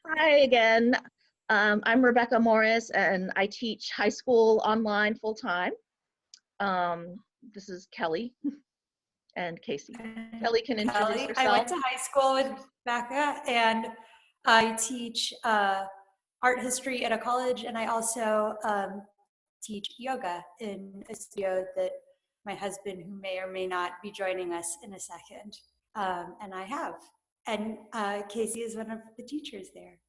Hi again. I'm Rebecca Morris, and I teach high school online full time. This is Kelly and Casey. Kelly can introduce Kelly. I went herself. to high school with Becca, and I teach art history at a college, and I also teach yoga in a studio that my husband, who may or may not be joining us in a second, and I have. And Casey is one of the teachers there.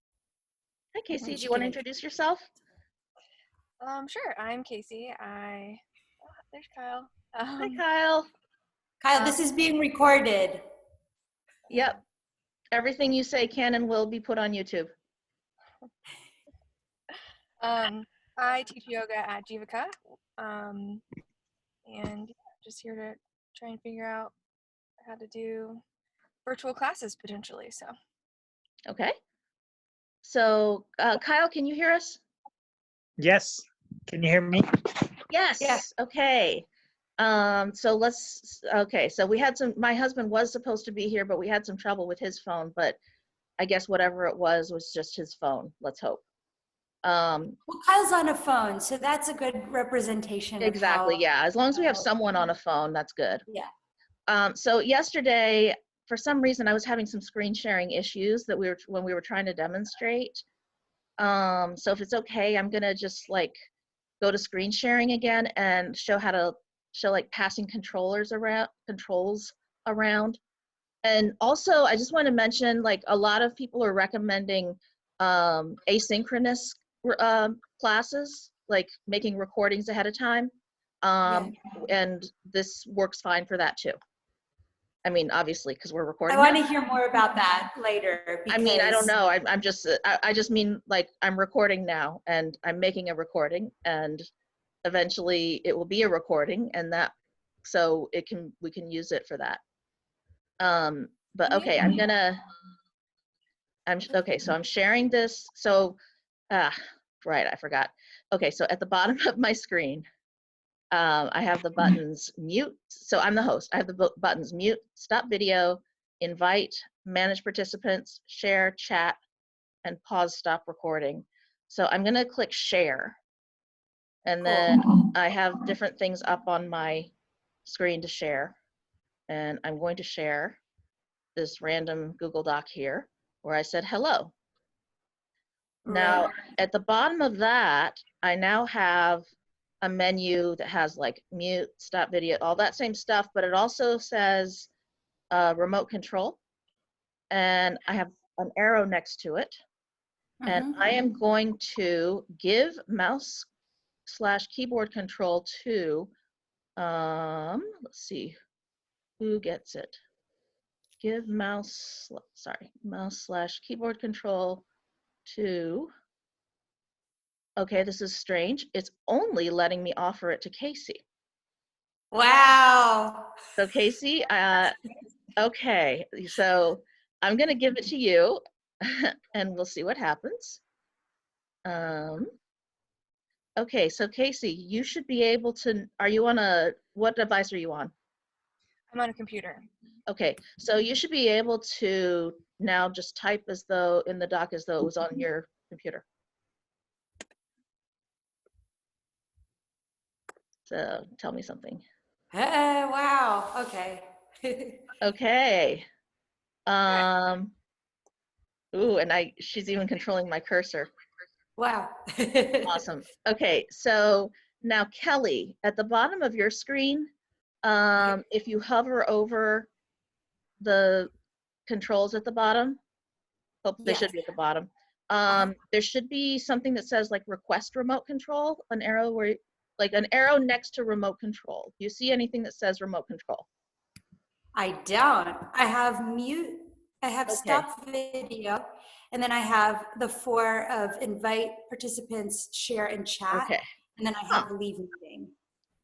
Hi, Casey. And Do she you want can to introduce yourself? Sure. I'm Casey. There's Kyle. Hi, Kyle. Kyle, this is being recorded. Yep. Everything you say can and will be put on YouTube. I teach yoga at Jivaka, and just here to try and figure out how to do virtual classes potentially. So. Okay. So, Kyle, can you hear us? Yes. Can you hear me? Yes. Yeah. Okay. So we had my husband was supposed to be here, but we had some trouble with his phone, but I guess whatever it was just his phone. Let's hope. Well, Kyle's on a phone, so that's a good representation Exactly. of how. Yeah. As long as we have someone on a phone, that's good. Yeah. So yesterday, for some reason, I was having some screen sharing issues when we were trying to demonstrate. So if it's okay, I'm gonna just like go to screen sharing again and show how to show like passing controls around. And also, I just want to mention, like, a lot of people are recommending asynchronous classes, like making recordings ahead of time. And this works fine for that too. I mean, obviously, because we're recording. I want to hear more about that later. I mean, I don't know. I just mean, like, I'm recording now, and I'm making a recording, and eventually it will be a recording, and so we can use it for that. But okay, okay, so I'm sharing this. So, right, I forgot. Okay, so at the bottom of my screen, I have the buttons mute. So I'm the host. I have the buttons mute, stop video, invite, manage participants, share, chat, and pause, stop recording. So I'm gonna click share. And then I have different things up on my screen to share. And I'm going to share this random Google Doc here where I said hello. Now, at the bottom of that, I now have a menu that has like mute, stop video, all that same stuff, but it also says remote control. And I have an arrow next to it. And I am going to give mouse/keyboard control to, let's see, who gets it? Give mouse/keyboard control to, okay, this is strange. It's only letting me offer it to Casey. Wow. So Casey, okay, so I'm gonna give it to you and we'll see what happens. Okay, so Casey, you should be able to, what device are you on? I'm on a computer. Okay, so you should be able to now just type as though in the doc as though it was on your computer. So tell me something. Wow. Okay. Okay. Ooh, and she's even controlling my cursor. Wow. Awesome. Okay, so now Kelly, at the bottom of your screen, if you hover over the controls at the bottom, they should be at the bottom. There should be something that says like request remote control, an arrow like an arrow next to remote control. Do you see anything that says remote control? I don't. I have mute. I have stop video, and then I have the 4 of invite participants, share, and chat. Okay. And then I have leave meeting.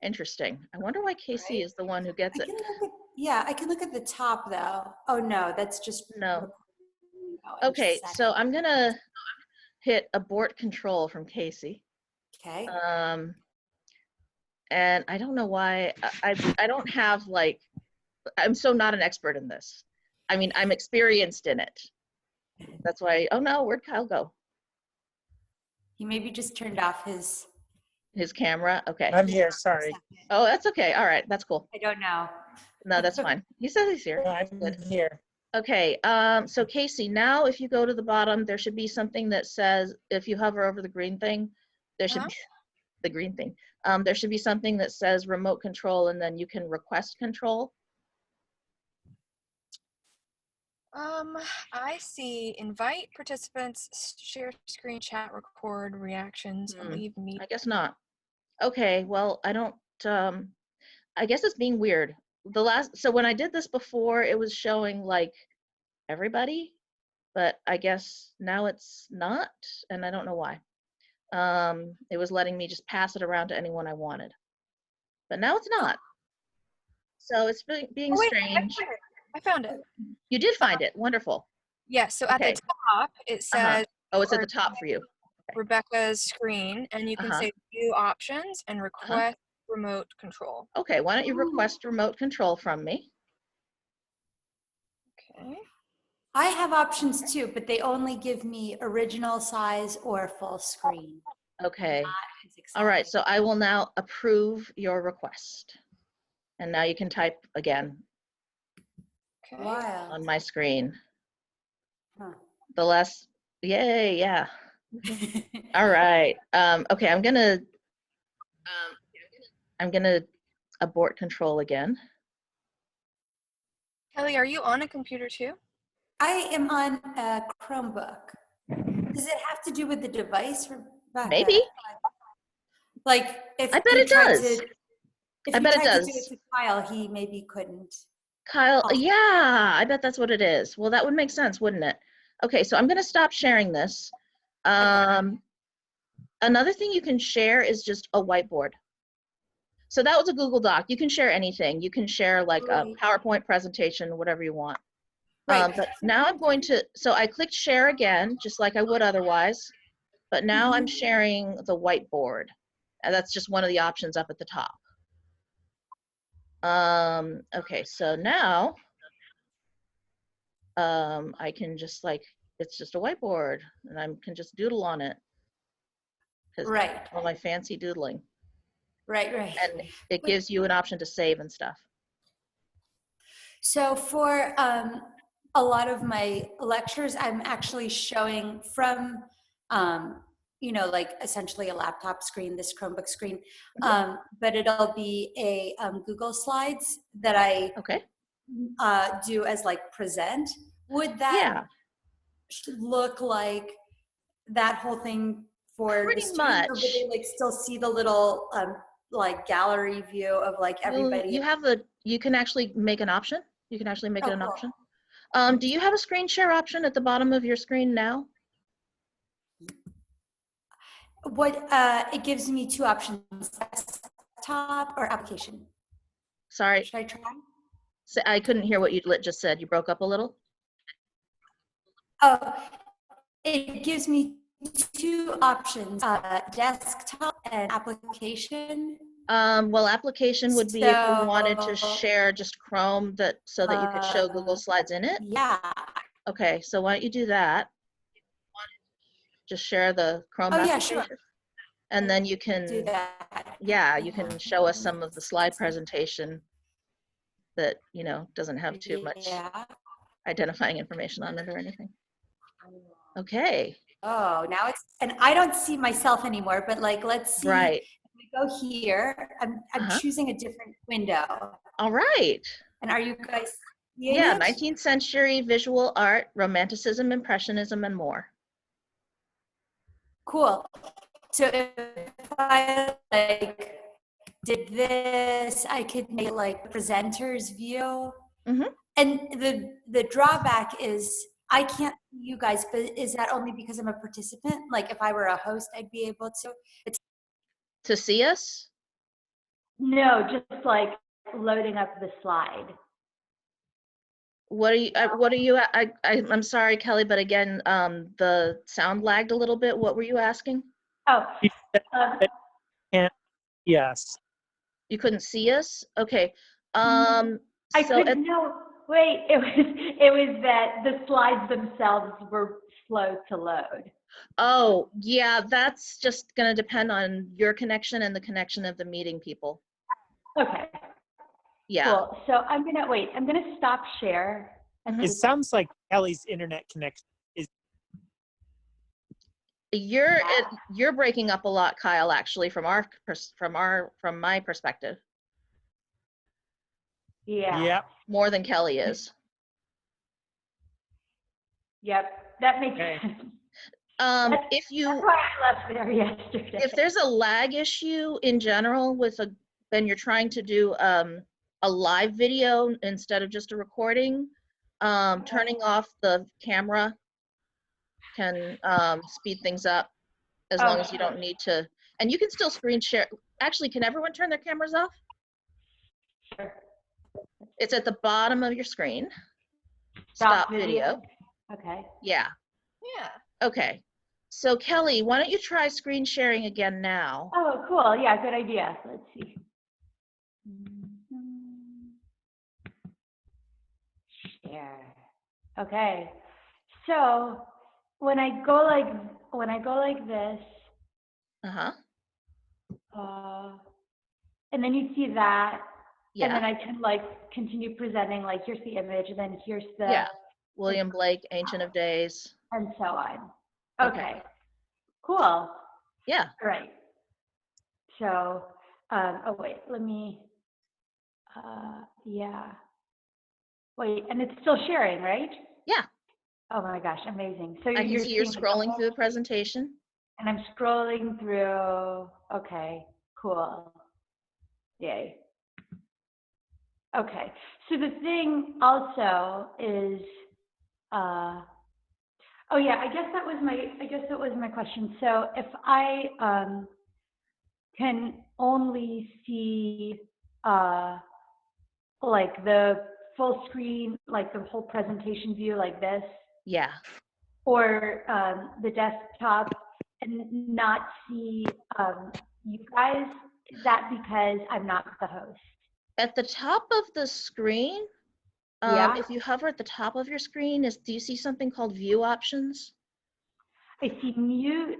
Interesting. I wonder why Casey is the one who gets it. I can look at the top though. Oh no, that's just no. Okay, so I'm gonna hit abort control from Casey. Okay. And I don't know why I don't have like, I'm so not an expert in this. I mean, I'm experienced in it, That's why, oh no, where'd Kyle go? He maybe just turned off His camera? Okay. I'm here, sorry. Oh, that's okay. All right, that's cool. I don't know. No, that's fine. He says he's here. I'm Good. here. Okay, so Casey, now if you go to the bottom, there should be something that says, if you hover over the green thing, there should be the green thing. There should be something that says remote control, and then you can request control. I see invite participants, share screen, chat, record reactions, and leave meet. I guess not. Okay, well, I don't, I guess it's being weird. So when I did this before, it was showing like everybody, but I guess now it's not, and I don't know why. It was letting me just pass it around to anyone I wanted, but now it's not. So it's being Oh, wait, strange. I found it. You did find it. Wonderful. Yeah, so Okay. at the top, it says Oh, it's at the top for you. Rebecca's screen, and you can say view options and request remote control. Okay, why don't you request remote control from me? Okay. I have options too, but they only give me original size or full screen. Okay. Not as All right, exciting. so I will now approve your request. And now you can type again Okay. Wow. on my screen. Huh. The last, yay, yeah. All right. Okay, I'm gonna abort control again. Kelly, are you on a computer too? I am on a Chromebook. Does it have to do with the device, Rebecca? Maybe. Like if I bet you it tried does. to, if I you bet it tried to does. do it to Kyle, he maybe couldn't. Kyle, Oh. yeah, I bet that's what it is. Well, that would make sense, wouldn't it? Okay, so I'm gonna stop sharing this. Another thing you can share is just a whiteboard. So that was a Google Doc. You can share anything. You can share like a PowerPoint presentation, whatever you want. Right. But now I'm going to, so I clicked share again, just like I would otherwise. But now I'm sharing the whiteboard. And that's just one of the options up at the top. Okay, so now I can just like, it's just a whiteboard and I can just doodle on it. Right. All my fancy doodling. Right, right. And it gives you an option to save and stuff. So for a lot of my lectures, I'm actually showing from, you know, like essentially a laptop screen, this Chromebook screen, but it'll be a Google Slides that I do as like present. Would that look like that whole thing for pretty the students, or much. would they like still see the little like gallery view of like everybody? You can actually make an option. You can actually make it an cool. option. Do you have a screen share option at the bottom of your screen now? What it gives me two options: desktop or application. Sorry, Should I try? so I couldn't hear what you just said. You broke up a little. Oh, it gives me two options: desktop and application. Well, application would be if you wanted to share just Chrome so that you could show Google Slides in it. Yeah. Okay, so why don't you do that? Just share the Chrome application. Yeah, sure. And then you can do that. Yeah, you can show us some of the slide presentation that, you know, doesn't have too much identifying information on it or anything. Okay. Oh, now it's, and I don't see myself anymore, but like, let's see. Right. We go here. I'm choosing a different window. All right. And are you guys seeing Yeah, it? 19th century visual art, Romanticism, Impressionism, and more. Cool. So if I like did this, I could make like presenter's view. And the drawback is I can't see you guys, but is that only because I'm a participant? Like if I were a host, I'd be able to. To see us? No, just like loading up the slide. I'm sorry, Kelly, but again, the sound lagged a little bit. What were you asking? Oh, Yes. You couldn't see us? Okay. I couldn't know. wait, it was that the slides themselves were slow to load. Oh, yeah, that's just going to depend on your connection and the connection of the meeting people. Okay, Yeah. cool. So I'm gonna stop share. Mhm. It sounds like Kelly's internet connection is. You're breaking up a lot, Kyle, actually, from my perspective, Yeah. Yep. more than Kelly is. Yep. That makes Okay. sense. That's why I left there yesterday. If there's a lag issue in general then you're trying to do a live video instead of just a recording, turning off the camera can speed things up as long as you don't need to. And you can still screen share. Actually, can everyone turn their cameras off? Sure. It's at the bottom of your screen. Stop video. Okay. Yeah. Yeah. Okay. So Kelly, why don't you try screen sharing again now? Oh, cool. Yeah, good idea. Let's see. Share. Okay. So when I go like this, Uh-huh. and then you see that, and Yeah. then I can like continue presenting, like here's the image, and then here's the, Yeah. William Blake, Ancient of Days. and so on. Okay. Okay. Cool. Yeah. All right. So, oh wait, let me, yeah. Wait, and it's still sharing, right? Yeah. Oh my gosh, amazing. So I can see you're seeing the scrolling couple, through the presentation. and I'm scrolling through. Okay, cool. Yay. Okay, so the thing also is, oh yeah, I guess that was my question. So if I can only see like the full screen, like the whole presentation view like this, Yeah. or the desktop, and not see you guys, is that because I'm not the host? At the top of the screen, Yeah, if you hover at the top of your screen, do you see something called view options? I see mute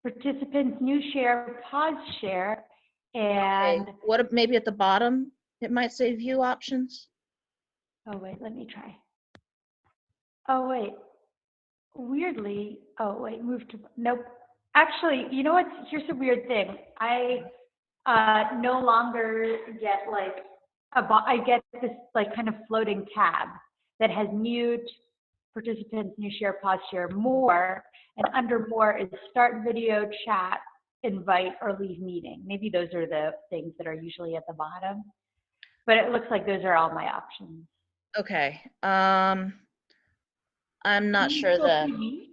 participants, new share, pause share, and Okay. What if maybe at the bottom it might say view options? oh wait, let me try. Oh wait, weirdly, oh wait, move to, nope. Actually, you know what? Here's a weird thing. I no longer get like I get this like kind of floating tab that has mute, participants, new share, pause share, more, and under more is start video, chat, invite, or leave meeting. Maybe those are the things that are usually at the bottom, but it looks like those are all my options. Okay. I'm not Can you sure still then. see me?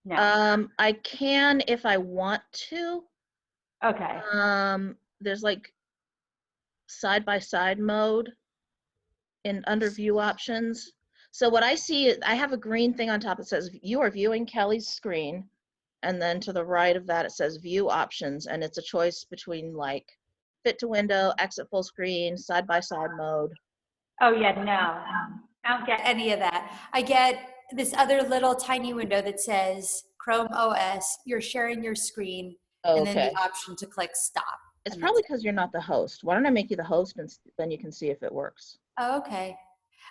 No. I can if I want to. Okay. There's like side-by-side mode in under view options. So what I see is I have a green thing on top that says you are viewing Kelly's screen. And then to the right of that, it says view options. And it's a choice between like fit to window, exit full screen, side-by-side mode. Oh yeah, no. I don't get any of that. I get this other little tiny window that says Chrome OS, you're sharing your screen, and then Okay. the option to click stop. It's And probably that's it. because you're not the host. Why don't I make you the host and then you can see if it works. Oh, okay.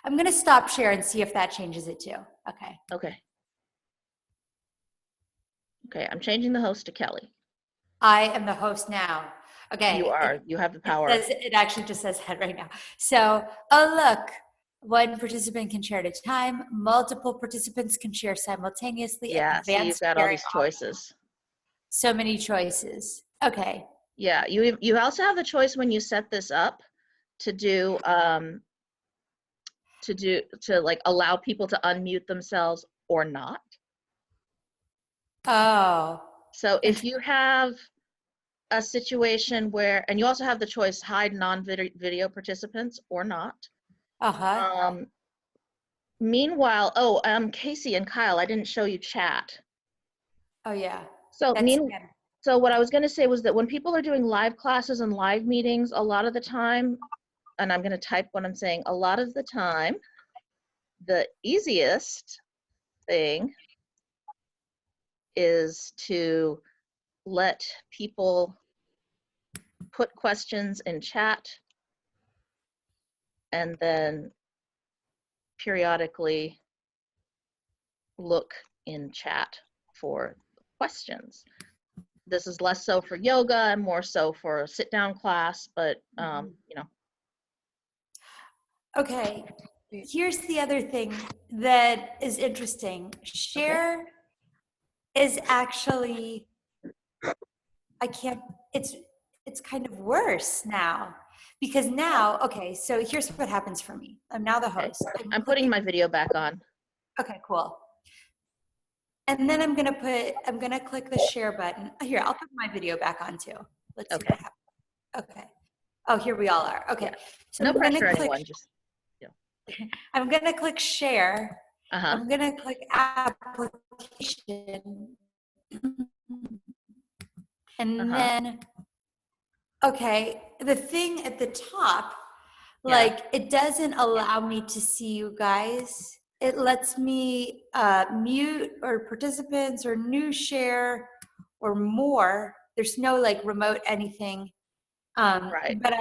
I'm gonna stop share and see if that changes it too. Okay. Okay. Okay, I'm changing the host to Kelly. I am the host now. Okay. You are. You have the power. It actually just says that right now. So, oh look, one participant can share at a time. Multiple participants can share simultaneously. Yeah, so you've got all these choices. So many choices. Okay. Yeah, you also have the choice when you set this up to do to like allow people to unmute themselves or not. Oh. So if you have a situation where, and you also have the choice hide non-video participants or not. Uh-huh. Meanwhile, Casey and Kyle, I didn't show you chat. Oh yeah. So That's so what I was going to say was that when people are doing live classes and live meetings, a lot of the time and I'm going to type what I'm saying, a lot of the time, the easiest thing is to let people put questions in chat and then periodically look in chat for questions. This is less so for yoga and more so for a sit-down class, but you know. Okay, here's the other thing that is interesting. Share is actually, it's kind of worse now because now, okay, so here's what happens for me. I'm now the Okay. host. I'm putting my video back on. Okay, cool. And then I'm gonna click the share button. Here, I'll put my video back on too. Let's see what happens. Okay. Oh, here we all are. Okay. Yeah. So No I'm gonna pressure, click, anyone. Just I'm gonna click share. uh-huh. I'm gonna click application. And then, okay, the thing at the top, like it doesn't allow me to see you guys. It lets me mute or participants or new share or more. There's no like remote anything. Right. But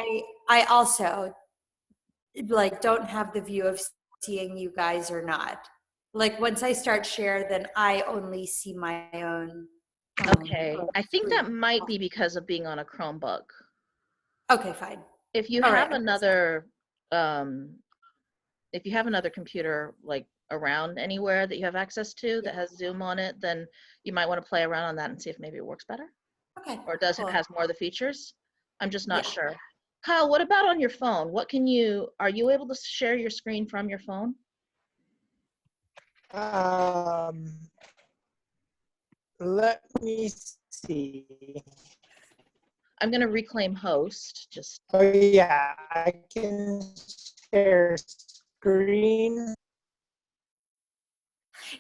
I also like don't have the view of seeing you guys or not. Like once I start share, then I only see my own. Okay. I think that might be because of being on a Chromebook. Okay, fine. If you All have right. another if you have another computer like around anywhere that you have access to that has Zoom on it, then you might want to play around on that and see if maybe it works better. Okay. Or does cool. it has more of the features? I'm just not Yeah. sure. Kyle, what about on your phone? Are you able to share your screen from your phone? Let me see. I'm going to reclaim host. Just. Oh yeah, I can share screen.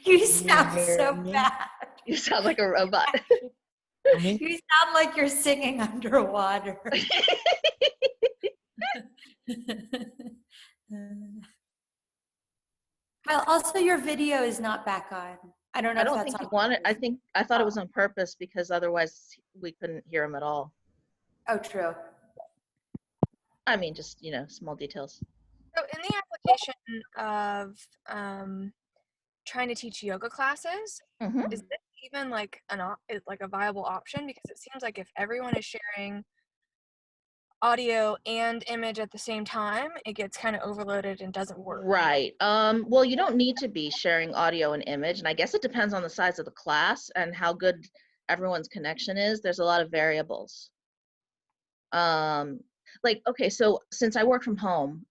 You sound so bad. You sound like a robot. You sound like you're singing underwater. Well, also your video is not back on. I don't know I if don't that's think he on wanted. purpose. I thought it was on purpose because otherwise we couldn't hear him at all. Oh, true. I mean, just, small details. So in the application of trying to teach yoga classes, Mm-hmm. is this even like a viable option? Because it seems like if everyone is sharing audio and image at the same time, it gets kind of overloaded and doesn't work. Right. Well, you don't need to be sharing audio and image, and I guess it depends on the size of the class and how good everyone's connection is. There's a lot of variables. Like, okay, so since I work from home,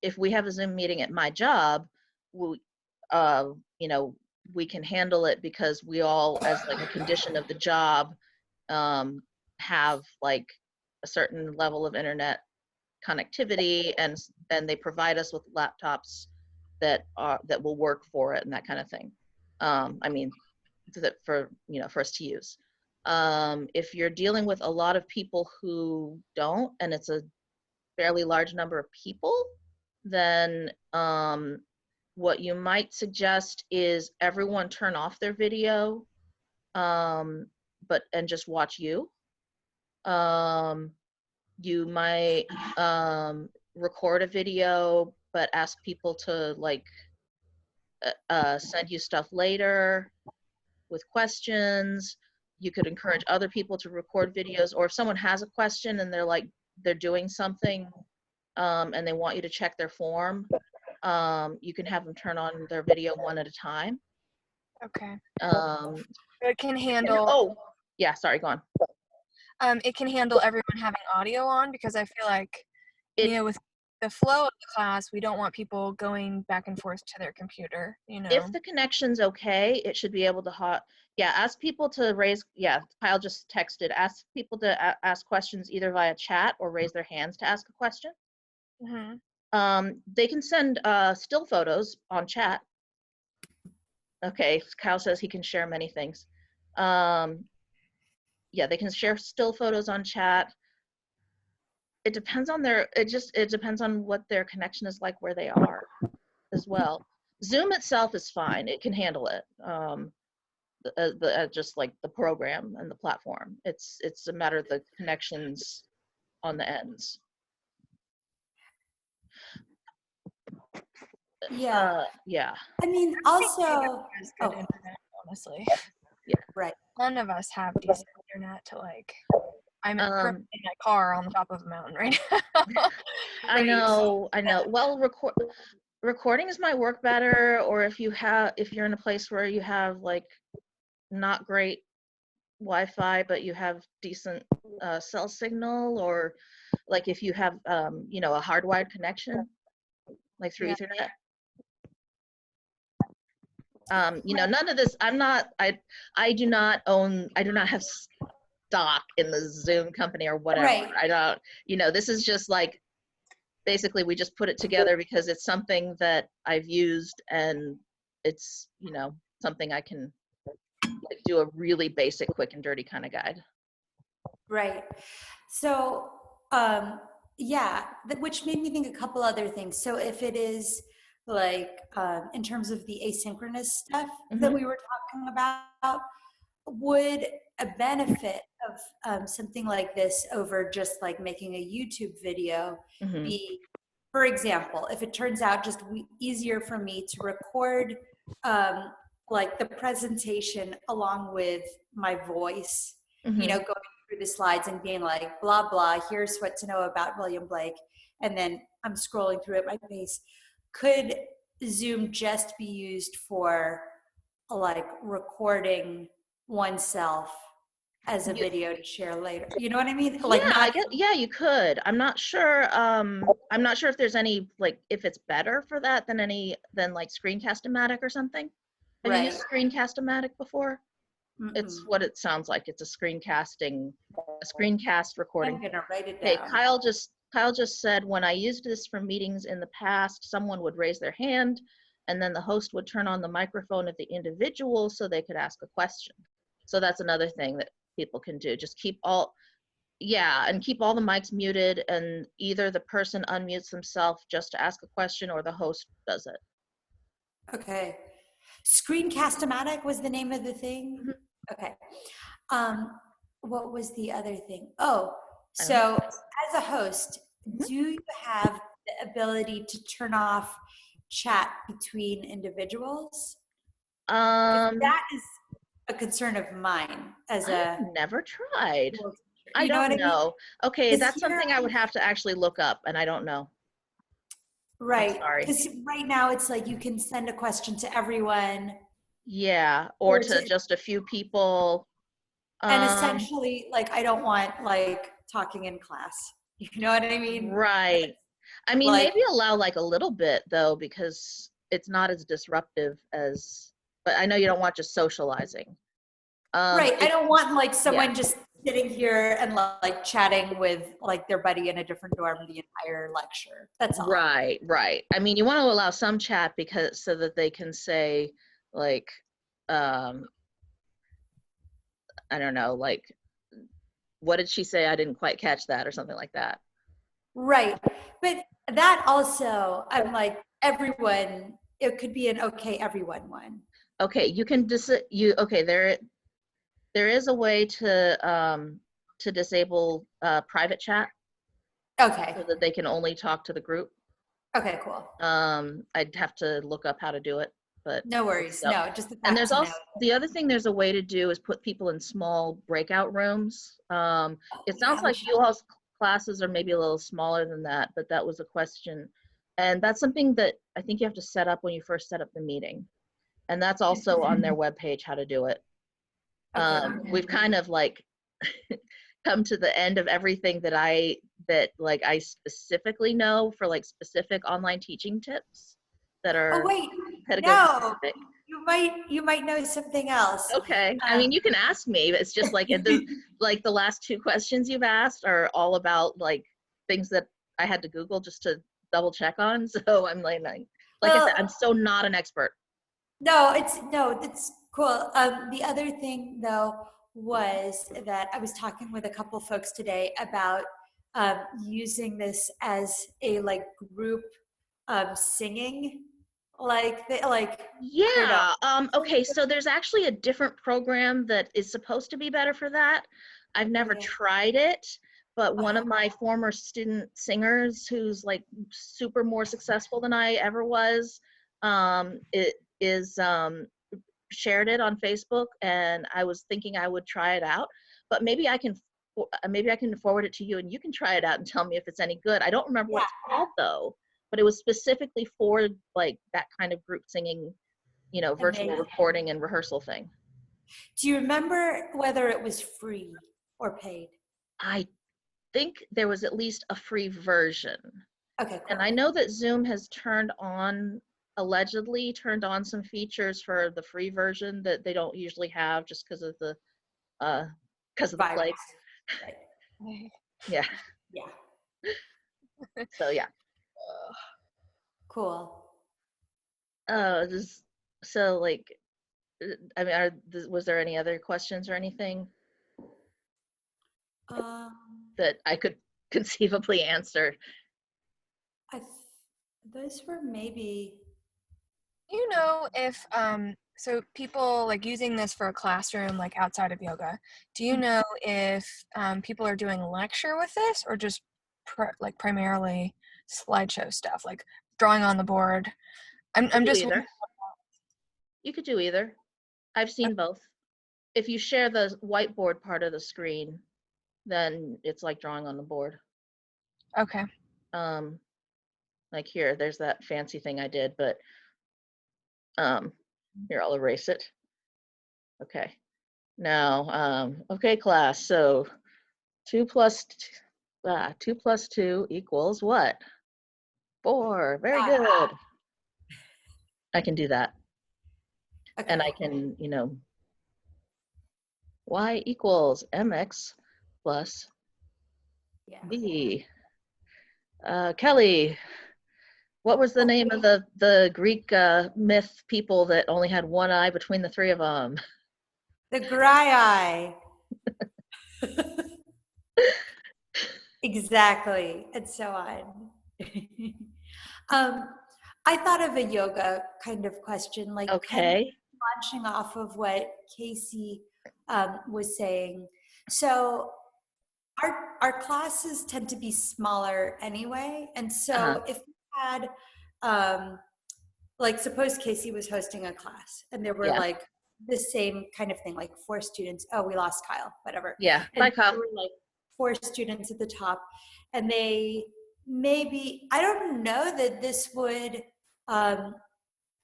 if we have a Zoom meeting at my job, we, we can handle it because we all, as like a condition of the job, have like a certain level of internet connectivity, and they provide us with laptops that will work for it and that kind of thing. I mean, for us to use. If you're dealing with a lot of people who don't, and it's a fairly large number of people, then what you might suggest is everyone turn off their video, and just watch you. You might record a video, but ask people to like send you stuff later with questions. You could encourage other people to record videos, or if someone has a question and they're doing something and they want you to check their form, you can have them turn on their video one at a time. Okay. Um, It can handle. oh, yeah. Sorry, go on. It can handle everyone having audio on, because I feel like, with the flow of the class, we don't want people going back and forth to their computer. If the connection's okay, it should be able to ask people to raise. Yeah, Kyle just texted. Ask people to ask questions either via chat or raise their hands to ask a question. Mm-hmm. They can send still photos on chat. Okay, Kyle says he can share many things. Yeah, they can share still photos on chat. it depends on it depends on what their connection is like where they are as well. Zoom itself is fine. It can handle it. Just like the program and the platform. It's a matter of the connections on the ends. Yeah. Yeah. I mean, also, It's good oh, internet, honestly. right. None of us have decent internet to like. I'm currently in my car on the top of a mountain right now. I know. Well, recordings might work better, or if you're in a place where you have like not great Wi-Fi, but you have decent cell signal, or like if you have you know, a hardwired connection, like through Ethernet. You know, none of this. I do not have stock in the Zoom company or whatever. Right. I don't. You know, this is just like basically we just put it together because it's something that I've used, and it's, you know, something I can like do a really basic, quick and dirty kind of guide. Right. So, yeah, which made me think a couple other things. So if it is like, in terms of the asynchronous stuff that we were talking about, would a benefit of something like this over just like making a YouTube video be, for example, if it turns out just easier for me to record like the presentation along with my voice, you know, going through the slides and being like, blah, blah, here's what to know about William Blake. And then I'm scrolling through at my pace. Could Zoom just be used for like recording oneself as a video to share later? You know what I mean? Like, yeah, I guess, yeah, you could. I'm not sure if there's any, like, if it's better for that than like Screencast-O-Matic or something. Have you used Screencast-O-Matic before? It's what it sounds like. It's a screencast recording. I'm gonna write it Okay, down. Kyle just said, when I used this for meetings in the past, someone would raise their hand and then the host would turn on the microphone of the individual so they could ask a question. So that's another thing that people can do. Just keep all the mics muted, and either the person unmutes themselves just to ask a question or the host does it. Okay. Screencast-O-Matic was the name of the thing? Okay. What was the other thing? Oh, so as a host, do you have the ability to turn off chat between individuals? That is a concern of mine as I've never tried. I you know don't what I mean? know. Okay, Is that's something I would have to actually look up, and I don't know. Right. Sorry. Because right now it's like you can send a question to everyone. Yeah, or to just a few people. And essentially, like, I don't want like talking in class. You know what I mean? Right. I mean, like, maybe allow like a little bit though, because it's not as disruptive as, but I know you don't want just socializing. Right. I don't want like someone just sitting here and like chatting with like their buddy in a different dorm the entire lecture. That's all. Right, right. I mean, you want to allow some chat because so that they can say like, I don't know, like, what did she say? I didn't quite catch that, or something like that. Right. But that also, I'm like, everyone, it could be an okay everyone one. Okay, you can okay, there is a way to disable private chat. Okay. So that they can only talk to the group. Okay, cool. I'd have to look up how to do it, but no worries. No, just the fact and there's to also know. the other thing there's a way to do is put people in small breakout rooms. It sounds like you all's classes are maybe a little smaller than that, but that was a question. And that's something that I think you have to set up when you first set up the meeting. And that's also on their webpage how to do it. We've kind of like come to the end of everything that I specifically know for like specific online teaching tips that are pedagogy specific. You might know something else. Okay, I mean, you can ask me. It's just like like the last two questions you've asked are all about like things that I had to Google just to double check on. So I'm like I said, I'm so not an expert. No, it's cool. The other thing though was that I was talking with a couple folks today about using this as a like group singing, like I don't know. Yeah. Okay, so there's actually a different program that is supposed to be better for that. I've never Yeah. tried it, but one Uh-huh. of my former student singers who's like super more successful than I ever was, it is shared it on Facebook, and I was thinking I would try it out, but maybe I can forward it to you and you can try it out and tell me if it's any good. I don't remember what Yeah. it's called though, but it was specifically for like that kind of group singing, virtual Amazing. recording and rehearsal thing. Do you remember whether it was free or paid? I think there was at least a free version. Okay, And cool. I know that Zoom has allegedly turned on some features for the free version that they don't usually have just because of the Virus. plague. Right. Yeah. Yeah. So yeah. Cool. So like, I mean, was there any other questions or anything Um, that I could conceivably answer? those were maybe. Do you know if so people like using this for a classroom like outside of yoga, do you know if people are doing lecture with this or just primarily slideshow stuff like drawing on the board? I'm Do just either. You could do either. I've seen both. If you share the whiteboard part of the screen, then it's like drawing on the board. okay. Like here, there's that fancy thing I did, but here, I'll erase it. Okay. Now, okay, class. So 2 plus 2 equals what? 4. Very good. I can do that. Okay. And I can, y equals mx plus Yeah. b. Kelly, what was the name of the Greek myth people that only had one eye between the three of them? The Grai. Exactly, and so on. I thought of a yoga kind of question, like kind of Okay. launching off of what Casey was saying. So our classes tend to be smaller anyway, and Uh-huh. so if we had like suppose Casey was hosting a class and there were Yeah. like the same kind of thing, like 4 students. Oh, we lost Kyle, whatever. Yeah. And Bye, Kyle. there were like 4 students at the top, and they maybe, I don't know that this would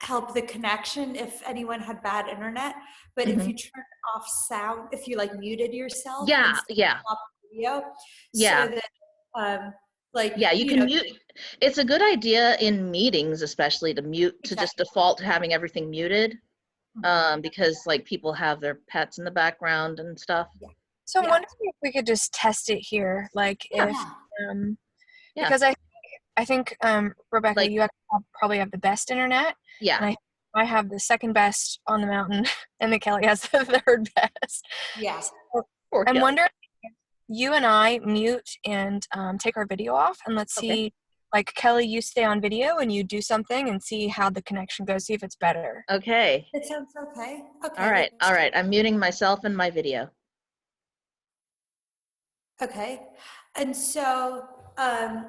help the connection if anyone had bad internet, but if Mhm. you turned off sound, if you like muted yourself Yeah. instead Yeah. of off video, Yeah. so that like Yeah, you can mute. It's a good idea in meetings, especially to mute, to just Exactly. default to having everything muted, because like people have their pets in the background and stuff. So I'm Yeah. wondering if we could just test it here, like if Yeah. because I think Rebecca, Like, you probably have the best internet, yeah. and I have the second best on the mountain, and then Kelly has the third best. Yeah. So Poor I'm Kelly. wondering if you and I mute and take our video off, and let's Okay. see. Like Kelly, you stay on video and you do something and see how the connection goes. See if it's better. Okay. That sounds okay. Okay. All right. All right. I'm muting myself and my video. Okay. And so I'm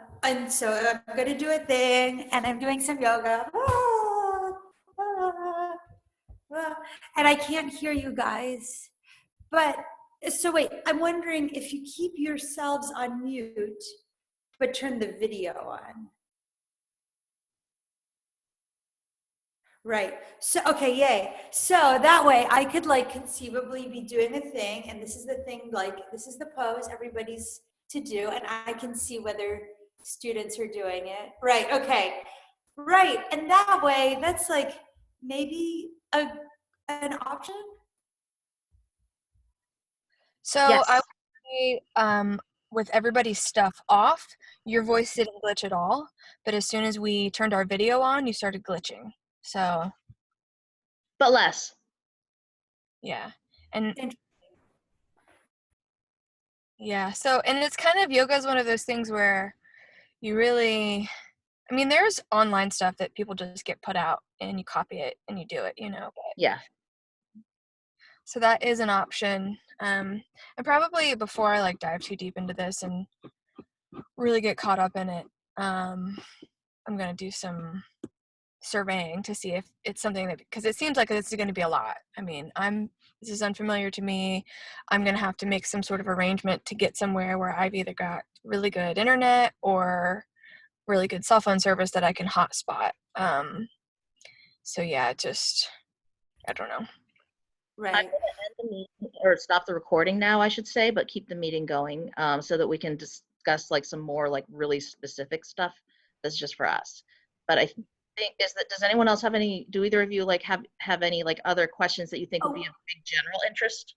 going to do a thing, and I'm doing some yoga. And I can't hear you guys. But so wait, I'm wondering if you keep yourselves on mute, but turn the video on. Right. So, okay, yay. So that way I could like conceivably be doing a thing, and this is the thing, like this is the pose everybody's to do, and I can see whether students are doing it. Right. Okay. Right. And that way, that's like maybe an option. So Yes. I would say, with everybody's stuff off, your voice didn't glitch at all. But as soon as we turned our video on, you started glitching. So But less. yeah, and Yeah. So, and it's kind of, yoga is one of those things where you really, I mean, there's online stuff that people just get put out and you copy it and you do it, you know. Yeah. So that is an option. And probably before I like dive too deep into this and really get caught up in it, I'm going to do some surveying to see if it's something that, because it seems like it's going to be a lot. I mean, this is unfamiliar to me. I'm going to have to make some sort of arrangement to get somewhere where I've either got really good internet or really good cell phone service that I can hotspot. So yeah, just, I don't know. I'm Right. going to end the meeting, or stop the recording now, I should say, but keep the meeting going, so that we can discuss like some more like really specific stuff that's just for us. But I think does anyone else have any, do either of you like have any like other questions that you think would be of big general interest?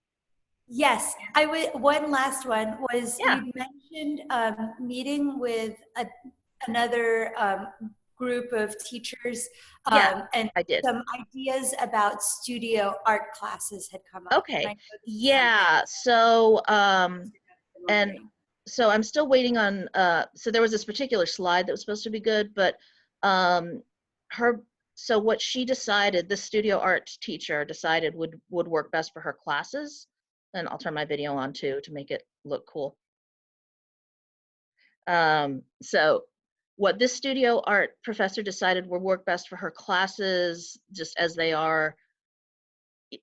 Yes, one last one was, Yeah. you mentioned meeting with another group of teachers, Yeah, and I did. some ideas about studio art classes had come up. And Okay. I know this is Yeah. So, something and moving. so I'm still waiting on, so there was this particular slide that was supposed to be good, but her, so what she decided, the studio art teacher decided would work best for her classes, and I'll turn my video on too to make it look cool. So what this studio art professor decided would work best for her classes, just as they are.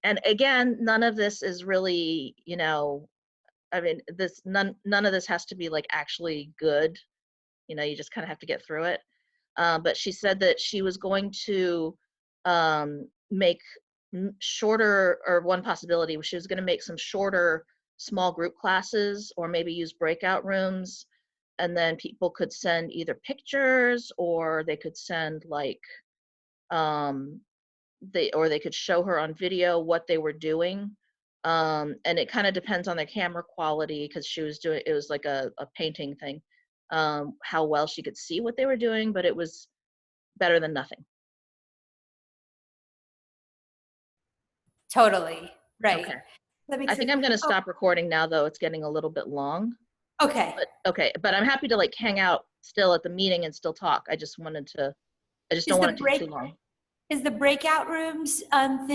And again, none of this is really, you know, I mean, none of this has to be like actually good. You know, you just kind of have to get through it. But she said that she was going to make shorter, or one possibility was she was going to make some shorter small group classes, or maybe use breakout rooms, and then people could send either pictures, or they could send like um, they could show her on video what they were doing. And it kind of depends on their camera quality, because she was doing, it was like a painting thing, how well she could see what they were doing, but it was better than nothing. Totally, right. Okay. That makes I think sense. I'm going to stop recording now, though. It's getting a little bit long. Okay. But okay, but I'm happy to like hang out still at the meeting and still talk. I just don't want it to take too long. Is the breakout rooms thing